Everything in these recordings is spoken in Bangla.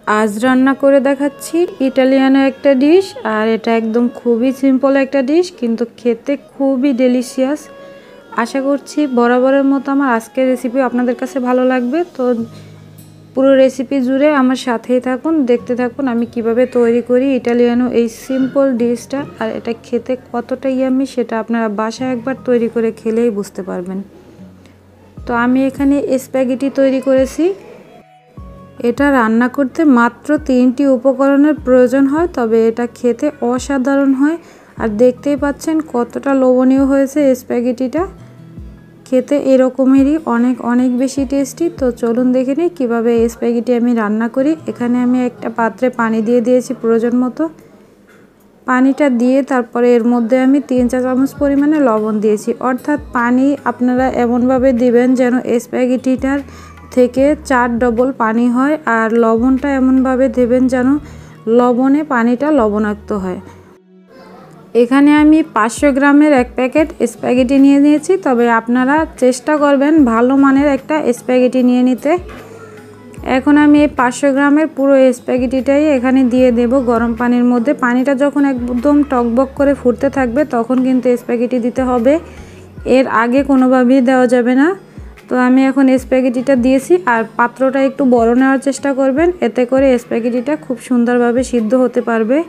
আজ রান্না করে দেখাচ্ছি ইটালিয়ানো একটা ডিশ। আর এটা একদম খুবই সিম্পল একটা ডিশ, কিন্তু খেতে খুবই ডেলিশিয়াস। আশা করছি বরাবরের মতো আমার আজকের রেসিপি আপনাদের কাছে ভালো লাগবে। তো পুরো রেসিপি জুড়ে আমার সাথেই থাকুন, দেখতে থাকুন আমি কিভাবে তৈরি করি ইটালিয়ানো এই সিম্পল ডিশটা। আর এটা খেতে কতটা ইয়াম্মি সেটা আপনারা বাসায় একবার তৈরি করে খেলেই বুঝতে পারবেন। তো আমি এখানে স্প্যাগেটি তৈরি করেছি। এটা রান্না করতে মাত্র 3টি উপকরণের প্রয়োজন হয়, তবে এটা খেতে অসাধারণ হয়। আর দেখতেই পাচ্ছেন কতটা লোভনীয় হয়েছে স্প্যাগেটিটা। খেতে এরকমেরই অনেক বেশি টেস্টি। তো চলুন দেখে নিই কীভাবে স্প্যাগেটি আমি রান্না করি। এখানে আমি একটা পাত্রে পানি দিয়ে দিয়েছি প্রয়োজন মতো। পানিটা দিয়ে তারপরে এর মধ্যে আমি 3-4 চামচ পরিমাণে লবণ দিয়েছি। অর্থাৎ পানি আপনারা এমনভাবে দিবেন যেন স্প্যাগেটিটার থেকে 4 ডবল পানি হয়। আর লবণটা এমনভাবে দেবেন যেন লবণে পানিটা লবণাক্ত হয়। এখানে আমি 500 গ্রামের এক প্যাকেট স্প্যাগেটি নিয়ে নিয়েছি, তবে আপনারা চেষ্টা করবেন ভালো মানের একটা স্প্যাগেটি নিয়ে নিতে। এখন আমি এই 500 গ্রামের পুরো স্প্যাগেটিটাই এখানে দিয়ে দেব গরম পানির মধ্যে। পানিটা যখন একদম টকবক করে ফুটতে থাকবে তখন কিন্তু স্প্যাগেটি দিতে হবে, এর আগে কোনোভাবেই দেওয়া যাবে না। তো আমি এখন স্প্যাগেটিটা দিয়েছি। আর পাত্রটা একটু বড় নেওয়ার চেষ্টা করবেন, এতে করে স্প্যাগেটিটা খুব সুন্দরভাবে সিদ্ধ হতে পারবে।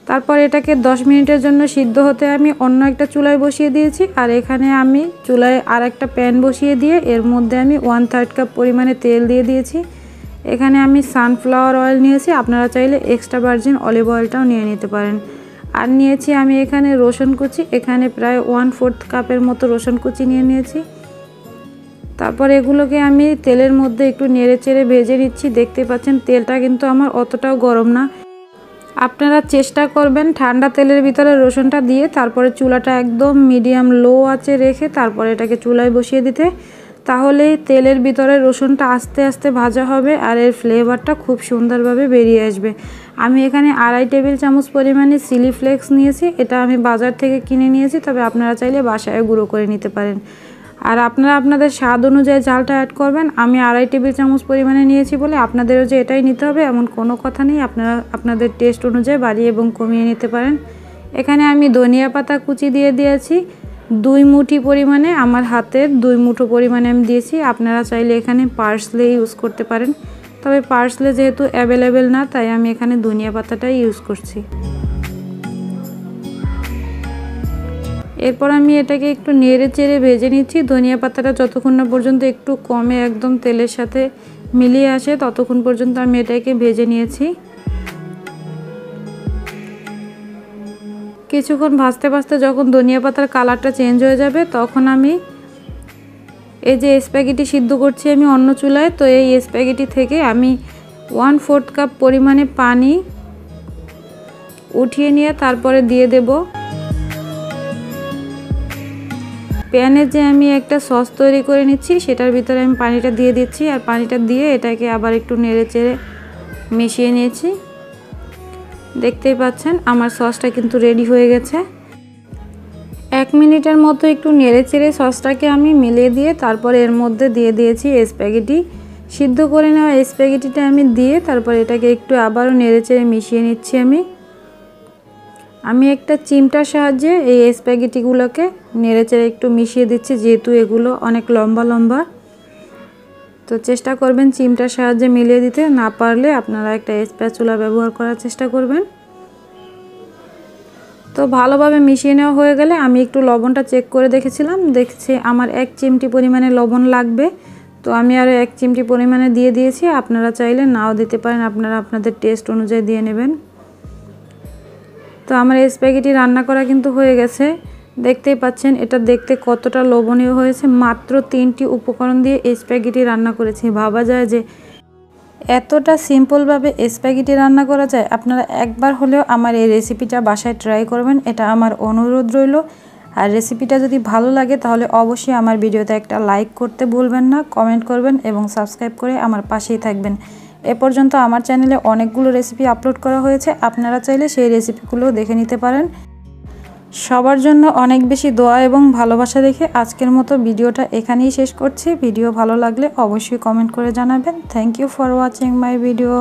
তারপর এটাকে 10 মিনিটের জন্য সিদ্ধ হতে আমি অন্য একটা চুলায় বসিয়ে দিয়েছি। আর এখানে আমি চুলায় আর একটা প্যান বসিয়ে দিয়ে এর মধ্যে আমি 1/3 কাপ পরিমাণে তেল দিয়ে দিয়েছি। এখানে আমি সানফ্লাওয়ার অয়েল নিয়েছি, আপনারা চাইলে এক্সট্রা ভার্জিন অলিভ অয়েলটাও নিয়ে নিতে পারেন। আর নিয়েছি আমি এখানে রসুন কুচি, এখানে প্রায় 1/4 কাপের মতো রসুন কুচি নিয়ে নিয়েছি। তারপর এগুলোকে আমি তেলের মধ্যে একটু নেড়ে চেড়ে ভেজে নিচ্ছি। দেখতে পাচ্ছেন তেলটা কিন্তু আমার অতটাও গরম না। আপনারা চেষ্টা করবেন ঠান্ডা তেলের ভিতরে রসুনটা দিয়ে তারপরে চুলাটা একদম মিডিয়াম লো আঁচে রেখে তারপরে এটাকে চুলায় বসিয়ে দিতে। তাহলেই তেলের ভিতরে রসুনটা আস্তে আস্তে ভাজা হবে আর এর ফ্লেভারটা খুব সুন্দরভাবে বেরিয়ে আসবে। আমি এখানে 2.5 টেবিল চামচ পরিমাণে চিলি ফ্লেক্স নিয়েছি। এটা আমি বাজার থেকে কিনে নিয়েছি, তবে আপনারা চাইলে বাসায় গুঁড়ো করে নিতে পারেন। আর আপনারা আপনাদের স্বাদ অনুযায়ী ঝালটা অ্যাড করবেন। আমি 2.5 টেবিল চামচ পরিমাণে নিয়েছি বলে আপনাদেরও যে এটাই নিতে হবে এমন কোনো কথা নেই। আপনারা আপনাদের টেস্ট অনুযায়ী বাড়িয়ে এবং কমিয়ে নিতে পারেন। এখানে আমি ধনিয়া পাতা কুচি দিয়ে দিয়েছি 2 মুঠি পরিমাণে, আমার হাতের 2 মুঠো পরিমাণে আমি দিয়েছি। আপনারা চাইলে এখানে পার্সলে ইউজ করতে পারেন, তবে পার্সলে যেহেতু অ্যাভেলেবেল না তাই আমি এখানে ধনিয়া পাতাটাই ইউজ করছি। এরপর আমি এটাকে একটু নেড়ে চেড়ে ভেজে নিচ্ছি। ধনিয়া পাতাটা যতক্ষণ না পর্যন্ত একটু কমে একদম তেলের সাথে মিলিয়ে আসে ততক্ষণ পর্যন্ত আমি এটাকে ভেজে নিয়েছি। কিছুক্ষণ ভাজতে ভাজতে যখন ধনিয়া পাতার কালারটা চেঞ্জ হয়ে যাবে তখন আমি এই যে স্প্যাগেটি সিদ্ধ করছি আমি অন্য চুলায়, তো এই স্প্যাগেটি থেকে আমি 1/4 কাপ পরিমাণে পানি উঠিয়ে নিয়ে তারপরে দিয়ে দেব। প্যানে যে আমি একটা সস তৈরি করে নিচ্ছি সেটার ভিতরে আমি পানিটা দিয়ে দিচ্ছি। আর পানিটা দিয়ে এটাকে আবার একটু নেড়ে চেড়ে মিশিয়ে নিয়েছি। দেখতেই পাচ্ছেন আমার সসটা কিন্তু রেডি হয়ে গেছে। 1 মিনিটের মতো একটু নেড়ে চেড়ে সসটাকে আমি মিলিয়ে দিয়ে তারপরে এর মধ্যে দিয়ে দিয়েছি স্প্যাগেটি। সিদ্ধ করে নেওয়া স্প্যাগেটিটা আমি দিয়ে তারপর এটাকে একটু আবারও নেড়ে চেড়ে মিশিয়ে নিচ্ছি। আমি একটা চিমটার সাহায্যে এই স্প্যাগেটিগুলোকে নেড়েচেড়ে একটু মিশিয়ে দিচ্ছি, যেহেতু এগুলো অনেক লম্বা লম্বা। তো চেষ্টা করবেন চিমটার সাহায্যে মিলিয়ে দিতে, না পারলে আপনারা একটা স্প্যাচুলা ব্যবহার করার চেষ্টা করবেন। তো ভালোভাবে মিশিয়ে নেওয়া হয়ে গেলে আমি একটু লবণটা চেক করে দেখেছিলাম, দেখছি আমার 1 চিমটি পরিমাণে লবণ লাগবে। তো আমি আরও 1 চিমটি পরিমাণে দিয়ে দিয়েছি। আপনারা চাইলে নাও দিতে পারেন, আপনারা আপনাদের টেস্ট অনুযায়ী দিয়ে নেবেন। তো আমার এই স্প্যাগেটি রান্না করা কিন্তু হয়ে গেছে। দেখতেই পাচ্ছেন এটা দেখতে কতটা লোভনীয় হয়েছে। মাত্র 3টি উপকরণ দিয়ে এই স্প্যাগেটি রান্না করেছি। ভাবা যায় যে এতটা সিম্পলভাবে স্প্যাগেটি রান্না করা যায়। আপনারা একবার হলেও আমার এই রেসিপিটা বাসায় ট্রাই করবেন, এটা আমার অনুরোধ রইল। আর রেসিপিটা যদি ভালো লাগে তাহলে অবশ্যই আমার ভিডিওতে একটা লাইক করতে ভুলবেন না, কমেন্ট করবেন এবং সাবস্ক্রাইব করে আমার পাশেই থাকবেন। এ পর্যন্ত আমার চ্যানেলে অনেকগুলো রেসিপি আপলোড করা হয়েছে, আপনারা চাইলে সেই রেসিপিগুলো দেখে নিতে পারেন। সবার জন্য অনেক বেশি দোয়া এবং ভালোবাসা রেখে আজকের মতো ভিডিওটা এখানেই শেষ করছি। ভিডিও ভালো লাগলে অবশ্যই কমেন্ট করে জানাবেন। Thank you for watching my video.